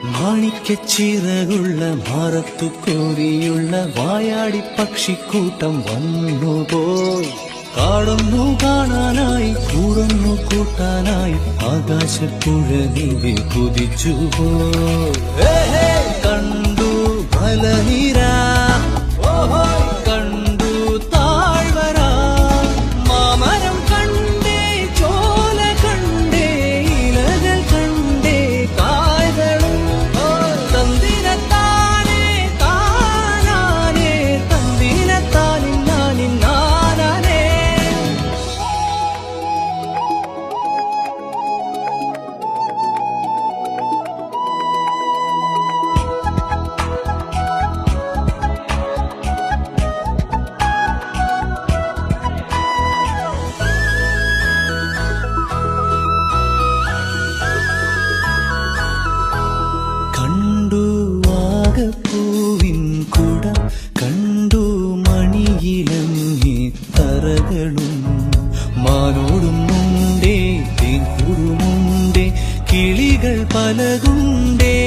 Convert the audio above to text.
മാണിക്കച്ചിറകുള്ള മാറത്തു കോരിയുള്ള വായാടി പക്ഷിക്കൂട്ടം വന്നുപോയി. കാടൊന്നു കാണാനായി കൂടൊന്നു കൂട്ടാനായി ആകാശപ്പുഴ നീവി കുതിച്ചുപോയി. കണ്ടു മലനിര, കണ്ടു താഴ്വര, മാമരം കണ്ടേ, ചോല കണ്ടേ, ഇലകൾ കണ്ടേ, കായകളും തന്തിരത്താനേ താനാനേ, തന്തിരത്താനിന്നാനിന്നാനേ. കണ്ടു വാഗപ്പൂവിൻ കുട, കണ്ടു മണിയിലങ്ങി തറകളും, മാനോടും മുണ്ടേ തേൻകൂടുമുണ്ടേ, കിളികൾ പലതുണ്ടേ.